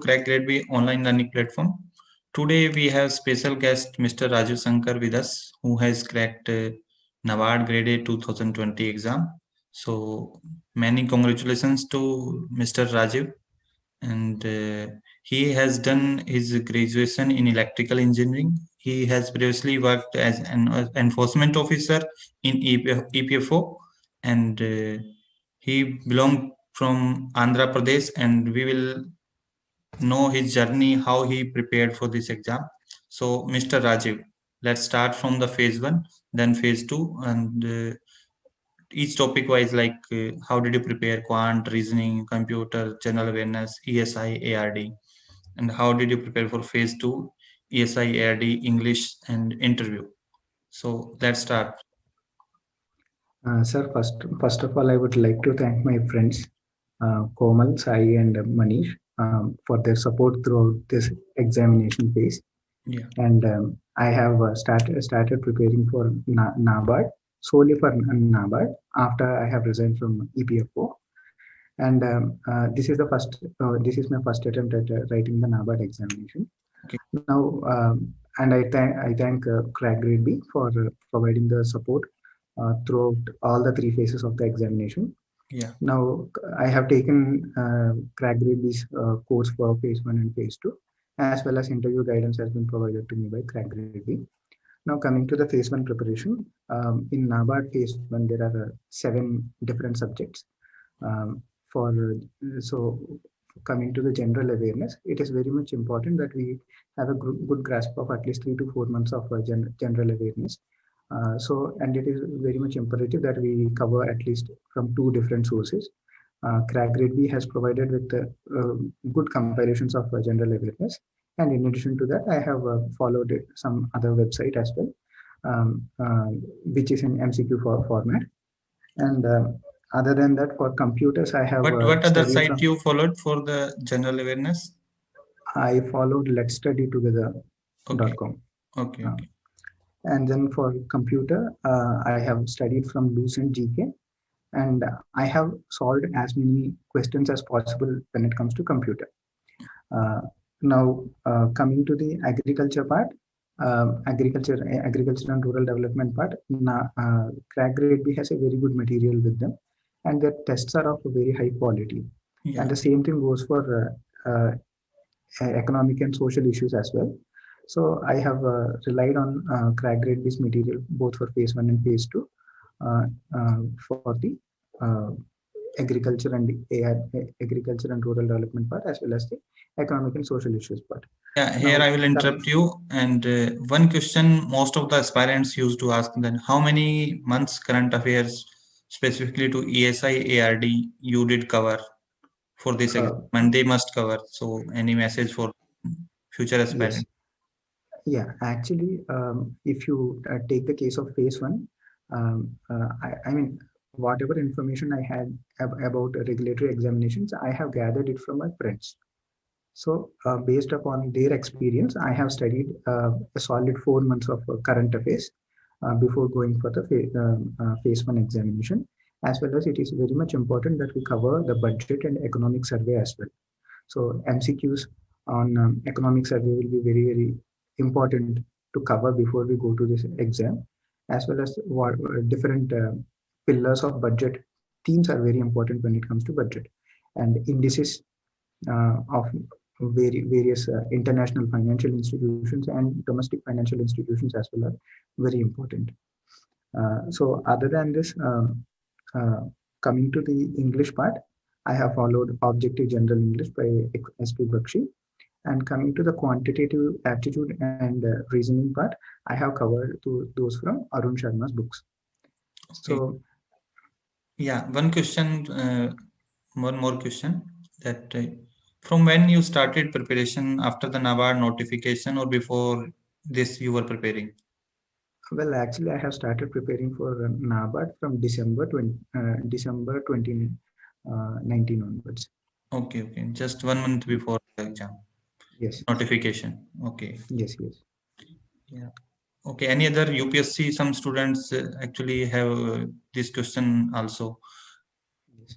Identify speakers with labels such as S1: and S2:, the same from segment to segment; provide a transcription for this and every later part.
S1: CrackGradeB online learning platform. Today we have special guest Mr. Rajiv Shankar with us, who has cracked NABARD Grade A 2020 exam. So many congratulations to Mr. Rajiv, and he has done his graduation in electrical engineering. He has previously worked as an enforcement officer in EPFO, and he belonged from Andhra Pradesh, and we will know his journey, how he prepared for this exam. So, Mr. Rajiv, let's start from the phase 1, then phase 2, and each topic wise, like how did you prepare quant, reasoning, computer, general awareness, ESI, ARD, and how did you prepare for phase 2, ESI, ARD, English, and interview. So, let's start.
S2: Sir, first of all, I would like to thank my friends Komal, Sai, and Manish for their support throughout this examination phase.
S1: Yeah.
S2: And I have started preparing for NABARD, solely for NABARD, after I have resigned from EPFO. And this is my first attempt at writing the NABARD examination.
S1: Okay.
S2: Now, and I thank CrackGradeB for providing the support throughout all the 3 phases of the examination.
S1: Yeah.
S2: Now, I have taken CrackGradeB's course for phase 1 and phase 2, as well as interview guidance has been provided to me by CrackGradeB. Now, coming to the phase 1 preparation, in NABARD phase 1, there are 7 different subjects. So, coming to the general awareness, it is very much important that we have a good grasp of at least 3 to 4 months of general awareness. And it is very much imperative that we cover at least from 2 different sources. CrackGradeB has provided with good comparisons of general awareness, and in addition to that, I have followed some other website as well, which is in MCQ format. And other than that, for computers, I have.
S1: What other site you followed for the general awareness?
S2: I followed letstudytogether.com.
S1: Okay.
S2: And then for computer, I have studied from Lucent GK, and I have solved as many questions as possible when it comes to computer. Now, coming to the agriculture part, agriculture and rural development part, CrackGradeB has a very good material with them, and their tests are of a very high quality. Yeah. And the same thing goes for economic and social issues as well. So I have relied on CrackGradeB's material both for phase 1 and phase 2 for the agriculture and rural development part, as well as the economic and social issues part.
S1: Yeah, here now, I will interrupt you. And one question most of the aspirants used to ask, then how many months current affairs specifically to ESI ARD you did cover for this exam, and they must cover. So any message for future aspirants?
S2: Yes. Yeah, actually, if you take the case of phase 1, I mean, whatever information I had about regulatory examinations, I have gathered it from my friends. So based upon their experience, I have studied a solid 4 months of current affairs before going for the phase 1 examination, as well as it is very much important that we cover the budget and economic survey as well. So MCQs on economic survey will be very, very important to cover before we go to this exam, as well as what different pillars of budget. Themes are very important when it comes to budget, and indices of various international financial institutions and domestic financial institutions as well are very important. So other than this, coming to the English part, I have followed Objective General English by S.P. Bakshi. And coming to the Quantitative Aptitude and Reasoning part, I have covered those from Arun Sharma's books.
S1: Okay.
S2: So,
S1: yeah, one more question, that from when you started preparation, after the NABARD notification or before this you were preparing?
S2: Well, actually, I have started preparing for NABARD from December 2019 onwards.
S1: Okay, just 1 month before the exam.
S2: Yes.
S1: Notification. Okay.
S2: Yes.
S1: Yeah. Okay. Any other UPSC? Some students actually have this question also.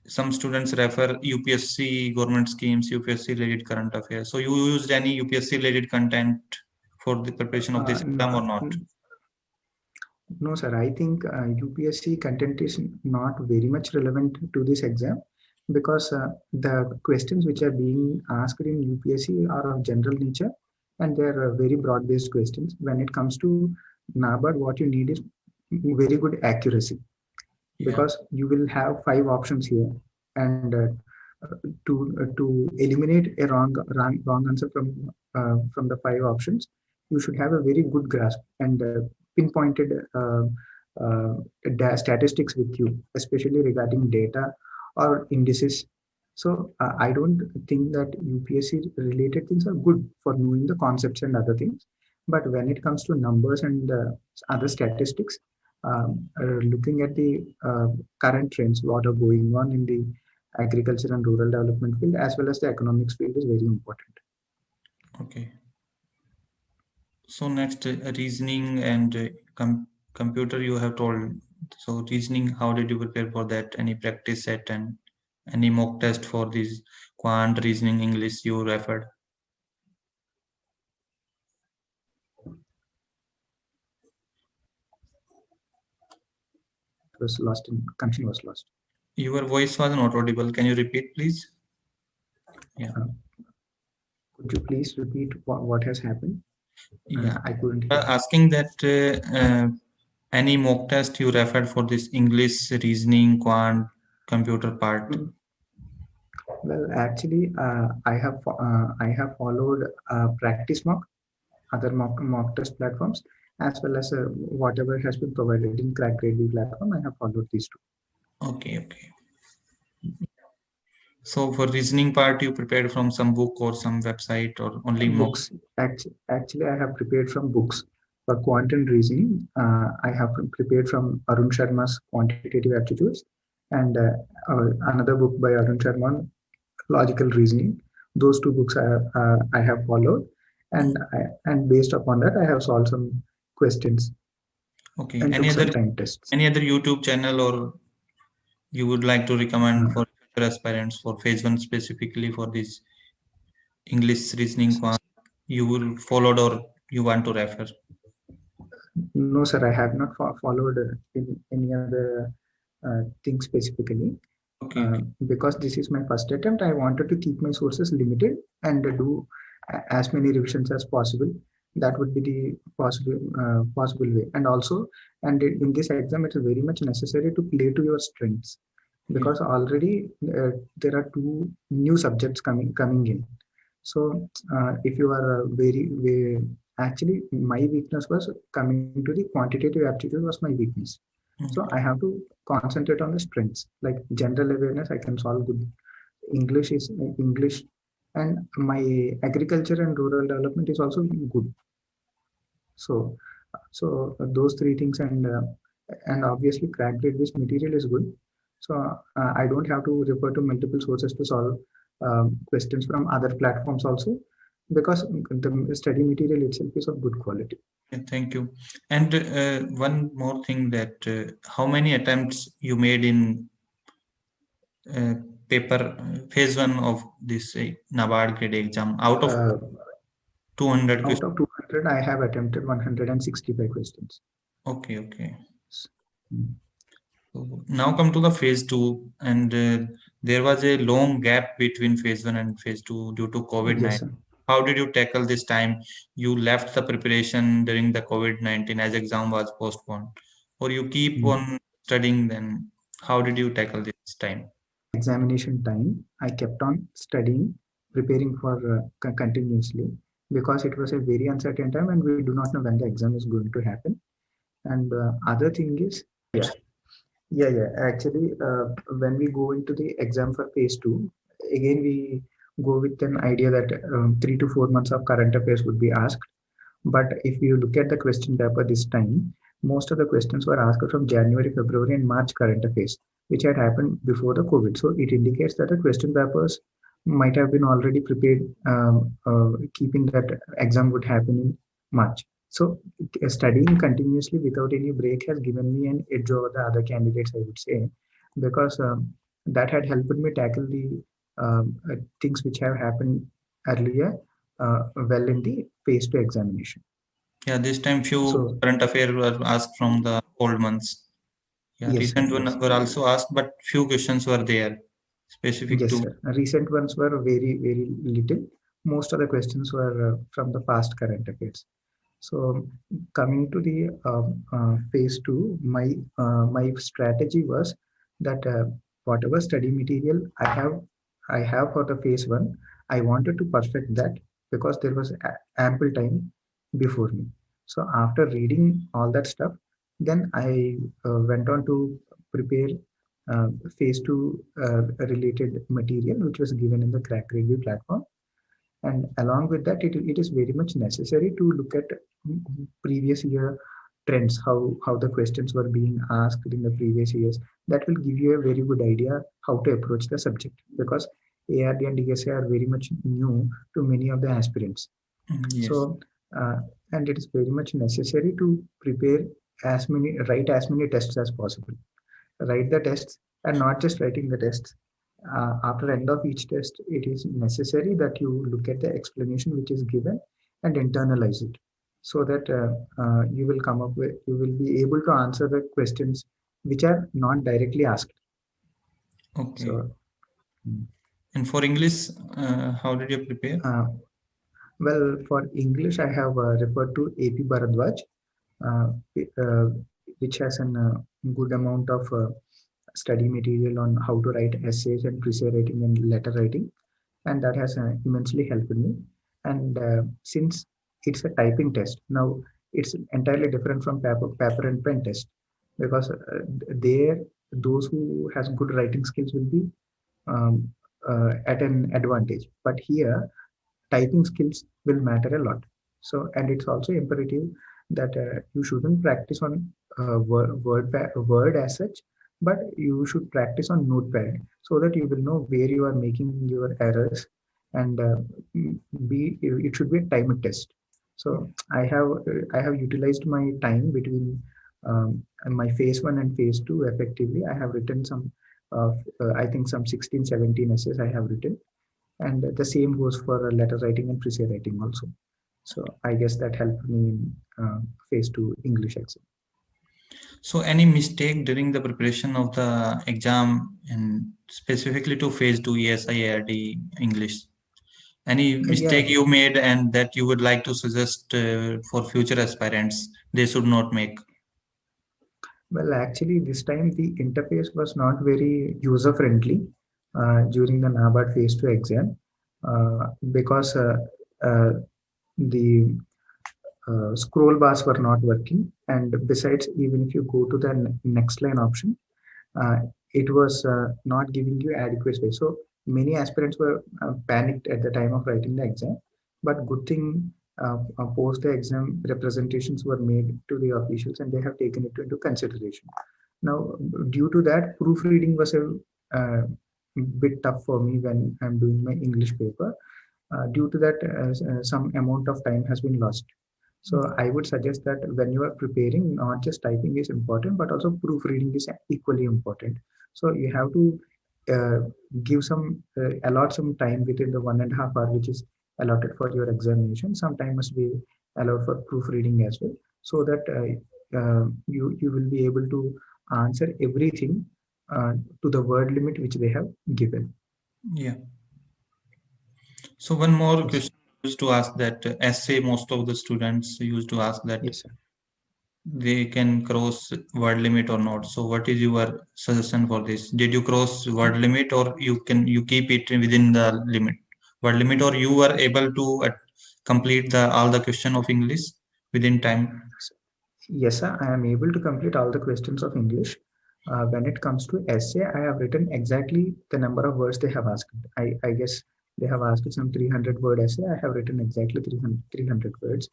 S1: some students refer UPSC government schemes, UPSC related current affairs. So you used any UPSC related content for the preparation of this exam or not?
S2: No, sir. I think UPSC content is not very much relevant to this exam because the questions which are being asked in UPSC are of general nature and they are very broad-based questions. When it comes to NABARD, what you need is very good accuracy because you will have 5 options here, and to eliminate a wrong answer from the 5 options, you should have a very good grasp and pinpointed statistics with you, especially regarding data or indices. So I don't think that UPSC related things are good for knowing the concepts and other things. But when it comes to numbers and other statistics, looking at the current trends, what are going on in the agriculture and rural development field as well as the economics field is very important.
S1: Okay. So next, reasoning and computer you have told. So reasoning, how did you prepare for that? Any practice set and any mock test for this quant, reasoning, English you referred?
S2: Was lost in connection was lost.
S1: Your voice was not audible. Can you repeat, please? Yeah.
S2: Could you please repeat what has happened?
S1: Yeah,
S2: I couldn't hear.
S1: Asking that any mock test you referred for this English, reasoning, quant, computer part.
S2: Well, actually, I have followed practice mock, other mock test platforms, as well as whatever has been provided in CrackGradeB platform. I have followed these 2.
S1: Okay. So for reasoning part, you prepared from some book or some website or only
S2: books? Actually, I have prepared from books. For quant and reasoning, I have prepared from Arun Sharma's Quantitative Aptitudes and another book by Arun Sharma, Logical Reasoning. Those 2 books I have followed, and based upon that, I have solved some questions.
S1: Okay.
S2: And
S1: any other
S2: time tests.
S1: Any other YouTube channel or you would like to recommend for aspirants for phase 1 specifically for this English reasoning quant you will followed or you want to refer?
S2: No, sir, I have not followed any other thing specifically.
S1: Okay.
S2: Because this is my first attempt, I wanted to keep my sources limited and do as many revisions as possible. That would be the possible way. And also, and in this exam, it is very much necessary to play to your strengths because already there are 2 new subjects coming in. So if you are actually my weakness was coming to the quantitative aptitude was my weakness. So I have to concentrate on the strengths like general awareness. I can solve good. English, and my agriculture and rural development is also good. So those 3 things and obviously CrackGradeB material is good. So I don't have to refer to multiple sources to solve questions from other platforms also because the study material itself is of good quality.
S1: Thank you. And one more thing that how many attempts you made in paper phase 1 of this NABARD grade exam out of 200 questions?
S2: Out of 200, I have attempted 165 questions.
S1: Okay. So now come to the phase 2 and there was a long gap between phase 1 and phase 2 due to COVID-19.
S2: Yes,
S1: how did you tackle this time? You left the preparation during the COVID-19 as exam was postponed, or you keep on studying then? How did you tackle this time?
S2: Examination time, I kept on studying, preparing for continuously because it was a very uncertain time and we do not know when the exam is going to happen. And other thing is, actually, when we go into the exam for phase 2, again we go with an idea that 3 to 4 months of current affairs would be asked. But if you look at the question paper this time, most of the questions were asked from January, February, and March current affairs, which had happened before the COVID. So it indicates that the question papers might have been already prepared, keeping that exam would happen in March. So studying continuously without any break has given me an edge over the other candidates, I would say, because that had helped me tackle the things which have happened earlier well in the phase 2 examination.
S1: Yeah, this time few
S2: So
S1: current affairs were asked from the old months. Yeah,
S2: yes, sir,
S1: recent
S2: yes.
S1: one were also asked, but few questions were there specific
S2: Yes,
S1: to.
S2: sir. Recent ones were very, very little. Most of the questions were from the past current affairs. So coming to the phase 2, my strategy was that whatever study material I have for the phase 1, I wanted to perfect that because there was ample time before me. So after reading all that stuff, then I went on to prepare uh, phase 2 related material, which was given in the CrackGradeB platform. And along with that, it is very much necessary to look at previous year trends, how the questions were being asked in the previous years. That will give you a very good idea how to approach the subject, because ARD and DSA are very much new to many of the aspirants.
S1: Yes.
S2: So, and it is very much necessary to write as many tests as possible. Write the tests, and not just writing the tests. After end of each test, it is necessary that you look at the explanation which is given and internalize it, so that you will be able to answer the questions which are not directly asked.
S1: Okay.
S2: So, mm,
S1: And for English, how did you prepare?
S2: uh, well, for English, I have referred to AP Bharadwaj, uh, uh, which has a good amount of study material on how to write essays and essay writing and letter writing, and that has immensely helped me. And since it's a typing test, now it's entirely different from paper and pen test, because there those who has good writing skills will be um, at an advantage. But here typing skills will matter a lot. So, and it's also imperative that you shouldn't practice on word as such, but you should practice on notepad, so that you will know where you are making your errors, and be it should be a timed test. So I have utilized my time between my phase 1 and phase 2 effectively. I have written some I think some 16 17 essays I have written, and the same goes for letter writing and essay writing also. So I guess that helped me in phase 2 English exam.
S1: So any mistake during the preparation of the exam, and specifically to phase 2 ESI ARD English? Any
S2: Yeah,
S1: mistake you made and that you would like to suggest for future aspirants they should not make?
S2: well, actually, this time the interface was not very user friendly during the NABARD phase 2 exam, because uh, the scroll bars were not working. And besides, even if you go to the next line option, uh, it was not giving you adequate space. So many aspirants were panicked at the time of writing the exam. But good thing, post the exam, representations were made to the officials, and they have taken it into consideration. Now, due to that, proofreading was a uh, bit tough for me when I'm doing my English paper. Due to that, some amount of time has been lost. So I would suggest that when you are preparing, not just typing is important, but also proofreading is equally important. So you have to allot some time within the 1.5 hour, which is allotted for your examination. Some time must be allowed for proofreading as well, so that you will be able to answer everything to the word limit which they have given.
S1: Yeah. So one more
S2: Yes,
S1: question used to ask that essay, most of the students used to ask that
S2: yes, sir.
S1: they can cross word limit or not. So what is your suggestion for this? Did you cross word limit, or you keep it within the limit word limit, or you were able to complete the all the question of English within time?
S2: Yes, sir, I am able to complete all the questions of English. When it comes to essay, I have written exactly the number of words they have asked. I guess they have asked some 300 word essay. I have written exactly 300 words.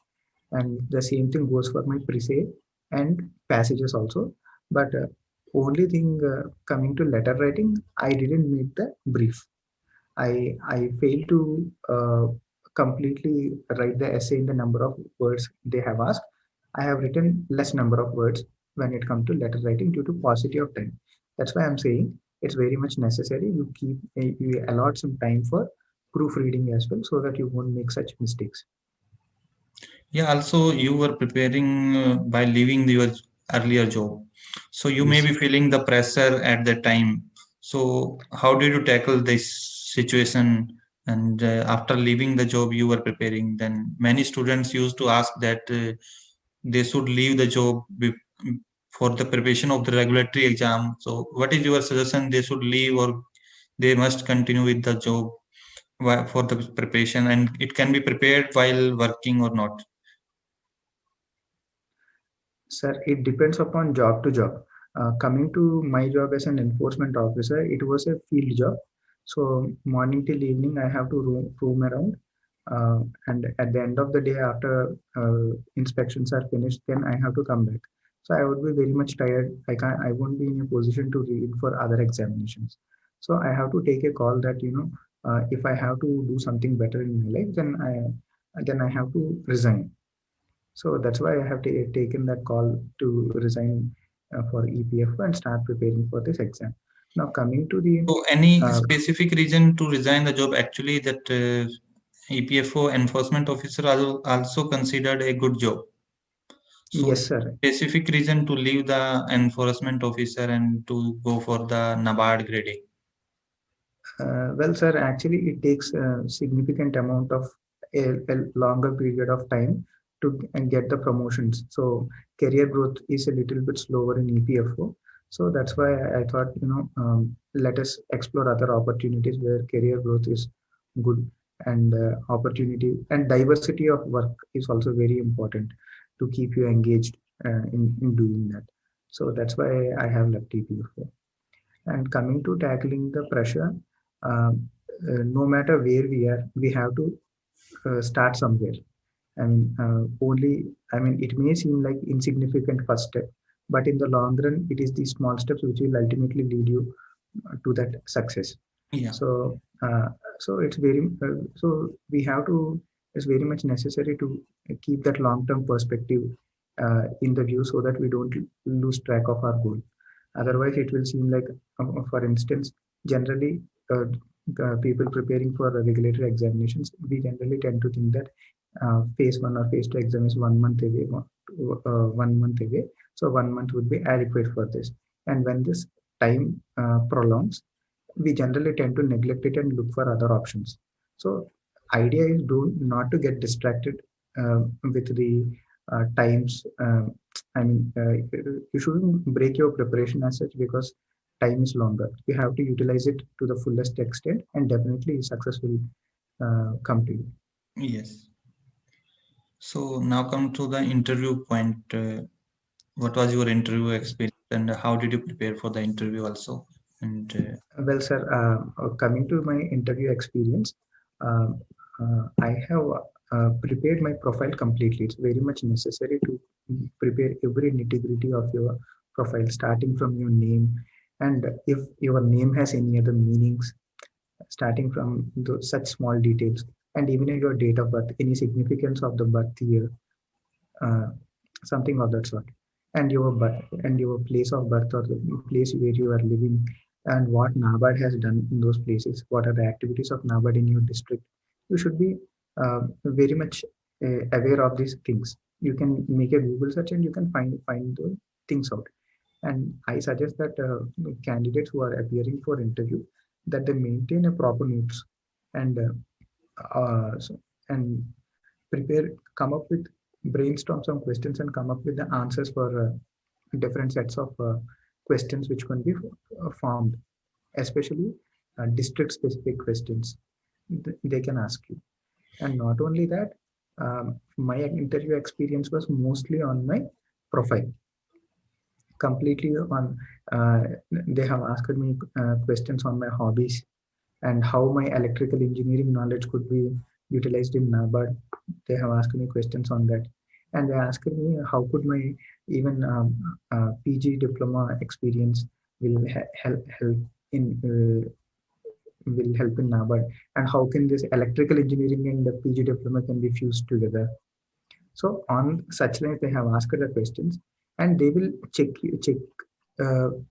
S2: And the same thing goes for my pre and passages also. But only thing coming to letter writing, I didn't meet the brief. I failed to completely write the essay in the number of words they have asked. I have written less number of words when it comes to letter writing due to paucity of time. That's why I'm saying it's very much necessary you allot some time for proofreading as well, so that you won't make such mistakes.
S1: Yeah, also you were preparing by leaving your earlier job. So you may
S2: Yes.
S1: be feeling the pressure at that time. So how did you tackle this situation? And after leaving the job you were preparing, then many students used to ask that they should leave the job for the preparation of the regulatory exam. So what is your suggestion? They should leave or they must continue with the job for the preparation, and it can be prepared while working or not?
S2: Sir, it depends upon job to job. Coming to my job as an enforcement officer, it was a field job. So morning till evening, I have to roam around. And at the end of the day, after inspections are finished, then I have to come back. So I would be very much tired. I won't be in a position to read for other examinations. So I have to take a call that, if I have to do something better in my life, then I have to resign. So that's why I have taken that call to resign for EPF and start preparing for this exam. Now coming to the
S1: So, any
S2: uh,
S1: specific reason to resign the job? Actually, that EPFO enforcement officer also considered a good job. So,
S2: yes, sir.
S1: specific reason to leave the enforcement officer and to go for the NABARD grade A.
S2: Well, sir, actually, it takes a significant amount of a longer period of time to get the promotions. So career growth is a little bit slower in EPFO. So that's why I thought, let us explore other opportunities where career growth is good, and opportunity and diversity of work is also very important to keep you engaged in doing that. So that's why I have left EPFO. And coming to tackling the pressure, no matter where we are, we have to start somewhere. It may seem like insignificant first step, but in the long run, it is these small steps which will ultimately lead you to that success.
S1: Yeah.
S2: So, so we have to. It's very much necessary to keep that long-term perspective in the view, so that we don't lose track of our goal. Otherwise, it will seem like, for instance, generally, people preparing for regulatory examinations, we generally tend to think that phase one or phase two exam is 1 month away, 1 month away. So 1 month would be adequate for this. And when this time prolongs, we generally tend to neglect it and look for other options. So idea is not to get distracted with the times. You shouldn't break your preparation as such, because time is longer. You have to utilize it to the fullest extent, and definitely success will come to you.
S1: Yes. So now come to the interview point. What was your interview experience, and how did you prepare for the interview also? And
S2: Well, sir, coming to my interview experience, uh, I have prepared my profile completely. It's very much necessary to prepare every nitty-gritty of your profile, starting from your name, and if your name has any other meanings, starting from such small details, and even your date of birth, any significance of the birth year, uh, something of that sort, and your place of birth, or the place where you are living, and what NABARD has done in those places, what are the activities of NABARD in your district. You should be very much aware of these things. You can make a Google search and you can find the things out. And I suggest that candidates who are appearing for interview, that they maintain a proper notes, and and prepare, come up with, brainstorm some questions and come up with the answers for different sets of questions which can be formed, especially district specific questions they can ask you. And not only that, my interview experience was mostly on my profile, completely on they have asked me questions on my hobbies, and how my electrical engineering knowledge could be utilized in NABARD. They have asked me questions on that, and they asked me how could my even PG diploma experience will help in NABARD, and how can this electrical engineering and the PG diploma can be fused together. So on such lines, they have asked the questions, and they will check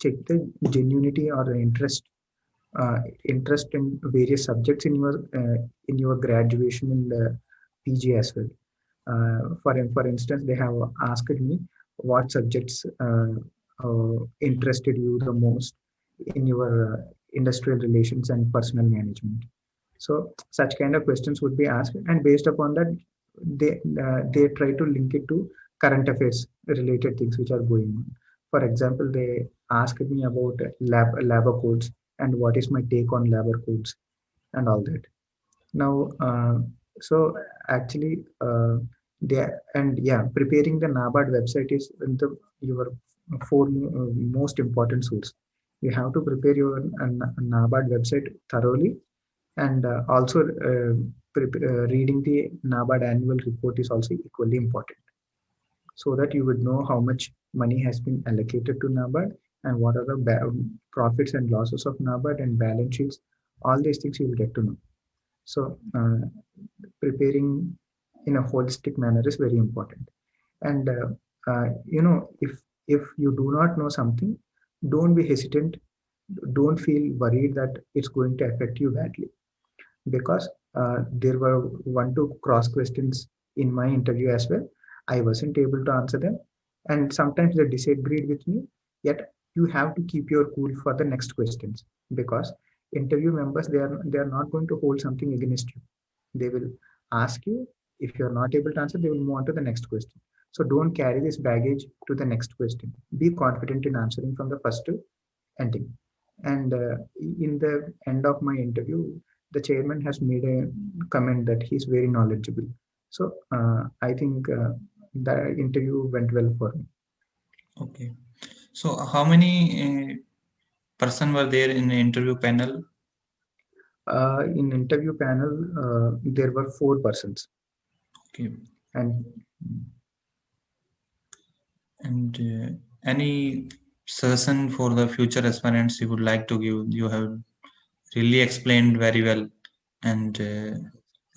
S2: check the genuinity or interest in various subjects in your graduation in the PG as well. For instance, they have asked me what subjects interested you the most in your industrial relations and personal management. So such kind of questions would be asked, and based upon that, they try to link it to current affairs related things which are going on. For example, they asked me about labor codes and what is my take on labor codes and all that. Now, so actually, they and yeah, preparing the NABARD website is your most important source. You have to prepare your NABARD website thoroughly, and also reading the NABARD annual report is also equally important, so that you would know how much money has been allocated to NABARD and what are the profits and losses of NABARD and balance sheets. All these things you will get to know. So preparing in a holistic manner is very important. And if you do not know something, don't be hesitant. Don't feel worried that it's going to affect you badly, because there were 1-2 cross questions in my interview as well. I wasn't able to answer them, and sometimes they disagreed with me. Yet you have to keep your cool for the next questions, because interview members, they are not going to hold something against you. They will ask you. If you are not able to answer, they will move on to the next question. So don't carry this baggage to the next question. Be confident in answering from the first to ending. And in the end of my interview, the chairman has made a comment that he's very knowledgeable. So I think the interview went well for me.
S1: Okay. So how many person were there in the interview panel?
S2: In interview panel, there were 4 persons.
S1: Okay.
S2: And
S1: any suggestion for the future aspirants you would like to give? You have really explained very well. And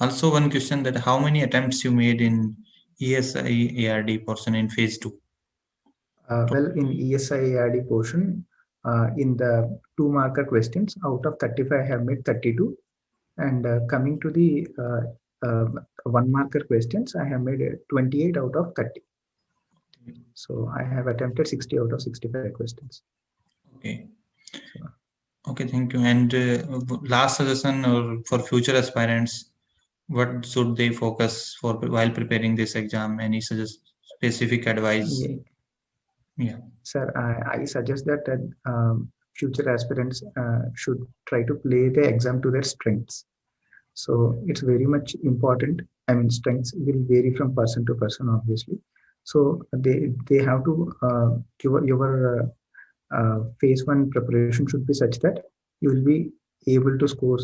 S1: also one question, that how many attempts you made in ESI ARD portion in phase 2?
S2: well, in ESI ARD portion, in the 2 marker questions, out of 35, I have made 32. And coming to the 1 marker questions, I have made 28 out of 30. So I have attempted 60 out of 65 questions.
S1: Okay. Okay, thank you. And last suggestion or for future aspirants, what should they focus for while preparing this exam? Any specific advice? Yeah.
S2: Sir, I suggest that future aspirants should try to play the exam to their strengths. So it's very much important. I mean, strengths will vary from person to person, obviously. So they have to your phase 1 preparation should be such that you will be able to score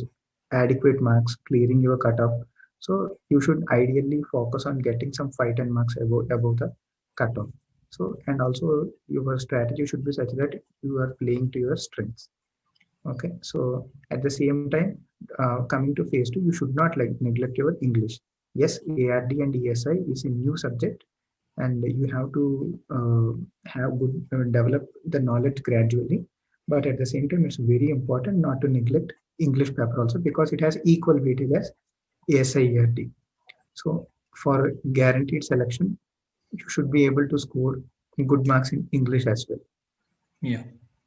S2: adequate marks, clearing your cutoff. So you should ideally focus on getting some 5-10 marks above the cutoff. So, and also your strategy should be such that you are playing to your strengths. Okay, so at the same time, coming to phase 2, you should not neglect your English. Yes, ARD and ESI is a new subject, and you have to have good develop the knowledge gradually. But at the same time, it's very important not to neglect English paper also, because it has equal weightage as ASI ARD. So for guaranteed selection, you should be able to score good marks in English as well.
S1: Yeah,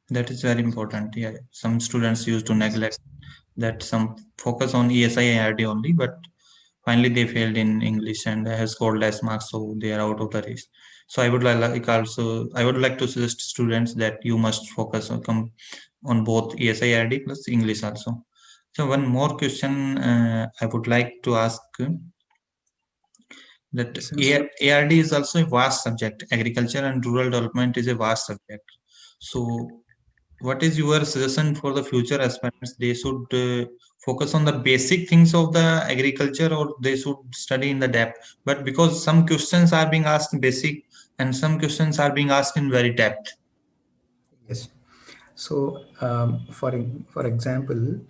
S1: that is very important. Yeah, some students used to neglect that, some focus on ESI ARD only, but finally they failed in English and have scored less marks, so they are out of the race. So I would like to suggest students that you must focus on both ESI ARD plus English also. So one more question I would like to ask, that ARD is also a vast subject. Agriculture and rural development is a vast subject. So what is your suggestion for the future aspirants? They should focus on the basic things of the agriculture, or they should study in the depth? But because some questions are being asked basic and some questions are being asked in very depth.
S2: Yes. So for example,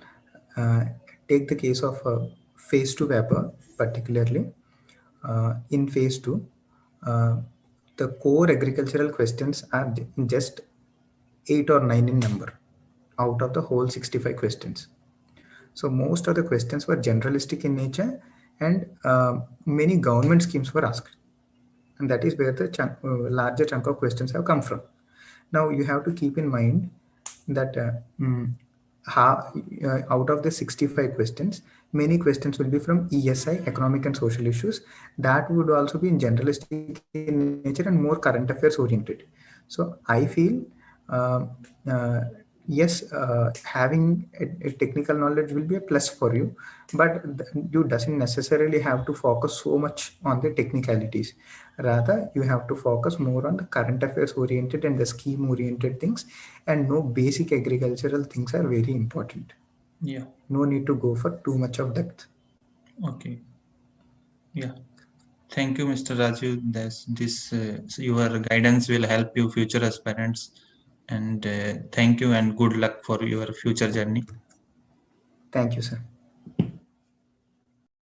S2: take the case of phase 2 paper particularly. In phase 2, the core agricultural questions are just 8 or 9 in number out of the whole 65 questions. So most of the questions were generalistic in nature, and many government schemes were asked. And that is where the larger chunk of questions have come from. Now you have to keep in mind that out of the 65 questions, many questions will be from ESI, economic and social issues. That would also be in generalistic in nature and more current affairs oriented. So I feel uh, uh, yes, having a technical knowledge will be a plus for you, but you doesn't necessarily have to focus so much on the technicalities. Rather, you have to focus more on the current affairs oriented and the scheme oriented things, and no basic agricultural things are very important.
S1: Yeah.
S2: No need to go for too much of depth.
S1: Okay. Yeah. Thank you, Mr. Raju. Your guidance will help you future aspirants. And thank you and good luck for your future journey.
S2: Thank you, sir.